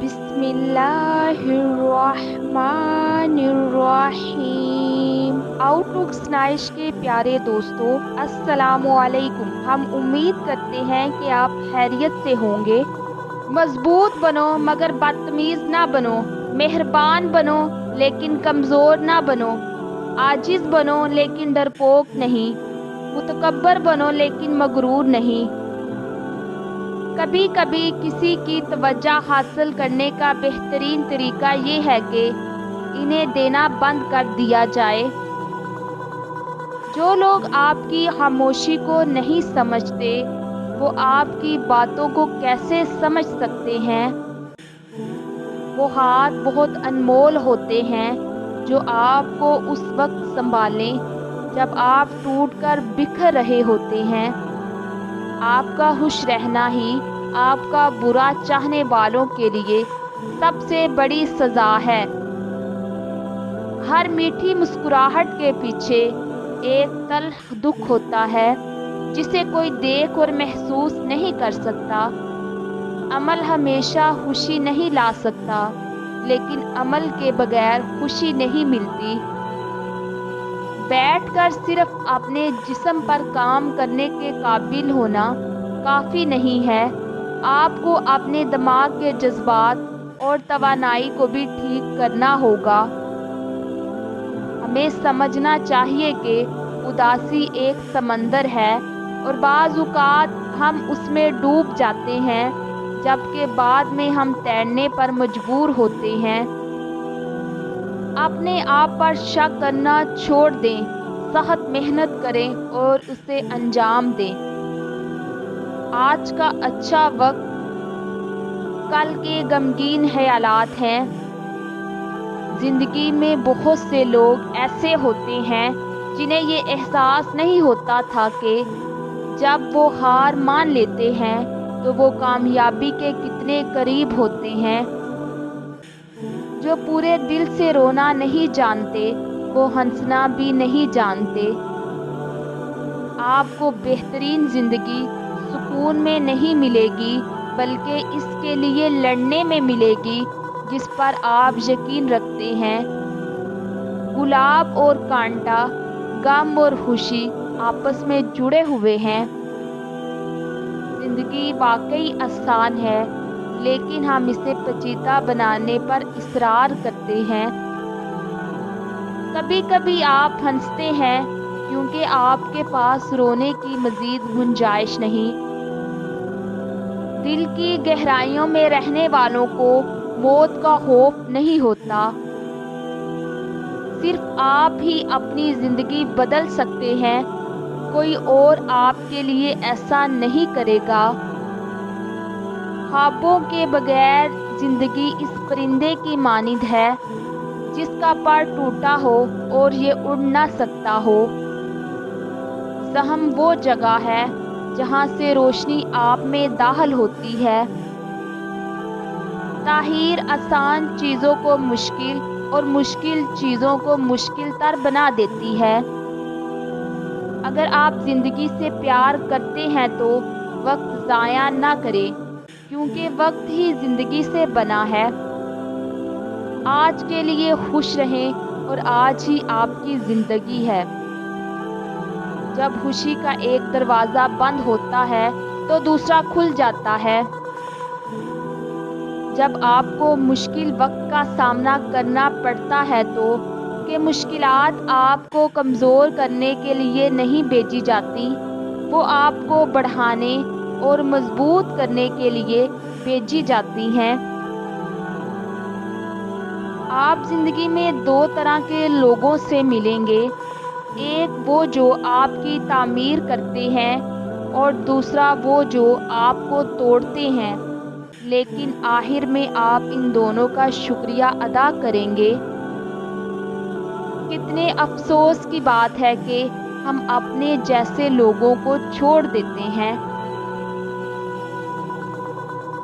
बिस्मिल्लाहिर्रहमानिर्रहीम। आउटलुक स्नाइश के प्यारे दोस्तों, अस्सलामुअलैकुम। हम उम्मीद करते हैं कि आप खैरियत से होंगे। मजबूत बनो मगर बदतमीज ना बनो। मेहरबान बनो लेकिन कमज़ोर ना बनो। आजिज़ बनो लेकिन डरपोक नहीं। मुतकब्बर बनो लेकिन मगरूर नहीं। कभी कभी किसी की तवज्जो हासिल करने का बेहतरीन तरीका ये है कि इन्हें देना बंद कर दिया जाए। जो लोग आपकी खामोशी को नहीं समझते, वो आपकी बातों को कैसे समझ सकते हैं। वो हाथ बहुत अनमोल होते हैं जो आपको उस वक्त संभालें जब आप टूटकर बिखर रहे होते हैं। आपका खुश रहना ही आपका बुरा चाहने वालों के लिए सबसे बड़ी सज़ा है। हर मीठी मुस्कुराहट के पीछे एक तल्ख दुख होता है जिसे कोई देख और महसूस नहीं कर सकता। अमल हमेशा खुशी नहीं ला सकता, लेकिन अमल के बगैर खुशी नहीं मिलती। बैठकर सिर्फ अपने जिस्म पर काम करने के काबिल होना काफ़ी नहीं है। आपको अपने दिमाग के जज्बात और तवानाई को भी ठीक करना होगा। हमें समझना चाहिए कि उदासी एक समंदर है और बाज़ औक़ात हम उसमें डूब जाते हैं, जबकि बाद में हम तैरने पर मजबूर होते हैं। अपने आप पर शक करना छोड़ दें, सख्त मेहनत करें और उसे अंजाम दें। आज का अच्छा वक्त कल के गमगीन ख्यालात हैं। ज़िंदगी में बहुत से लोग ऐसे होते हैं जिन्हें ये एहसास नहीं होता था कि जब वो हार मान लेते हैं तो वो कामयाबी के कितने करीब होते हैं। जो पूरे दिल से रोना नहीं जानते, वो हंसना भी नहीं जानते। आपको बेहतरीन ज़िंदगी सुकून में नहीं मिलेगी, बल्कि इसके लिए लड़ने में मिलेगी जिस पर आप यकीन रखते हैं। गुलाब और कांटा, गम और खुशी आपस में जुड़े हुए हैं। ज़िंदगी वाकई आसान है, लेकिन हम इसे पेचीदा बनाने पर इसरार करते हैं। कभी कभी आप हंसते हैं क्योंकि आपके पास रोने की मज़ीद गुंजाइश नहीं। दिल की गहराइयों में रहने वालों को मौत का खौफ नहीं होता। सिर्फ आप ही अपनी ज़िंदगी बदल सकते हैं, कोई और आपके लिए ऐसा नहीं करेगा। ख्वाबों के बगैर ज़िंदगी इस परिंदे की मानिंद है जिसका पर टूटा हो और ये उड़ ना सकता हो। सहम वो जगह है जहाँ से रोशनी आप में दाखिल होती है। ताहीर आसान चीज़ों को मुश्किल और मुश्किल चीज़ों को मुश्किल तर बना देती है। अगर आप ज़िंदगी से प्यार करते हैं तो वक्त ज़ाया ना करें, क्योंकि वक्त ही ज़िंदगी से बना है। आज के लिए खुश रहें और आज ही आपकी ज़िंदगी है। जब खुशी का एक दरवाज़ा बंद होता है तो दूसरा खुल जाता है। जब आपको मुश्किल वक्त का सामना करना पड़ता है तो कि मुश्किलात आपको कमज़ोर करने के लिए नहीं भेजी जाती, वो आपको बढ़ाने और मजबूत करने के लिए भेजी जाती हैं। आप ज़िंदगी में दो तरह के लोगों से मिलेंगे, एक वो जो आपकी तामीर करते हैं और दूसरा वो जो आपको तोड़ते हैं। लेकिन आखिर में आप इन दोनों का शुक्रिया अदा करेंगे। कितने अफसोस की बात है कि हम अपने जैसे लोगों को छोड़ देते हैं।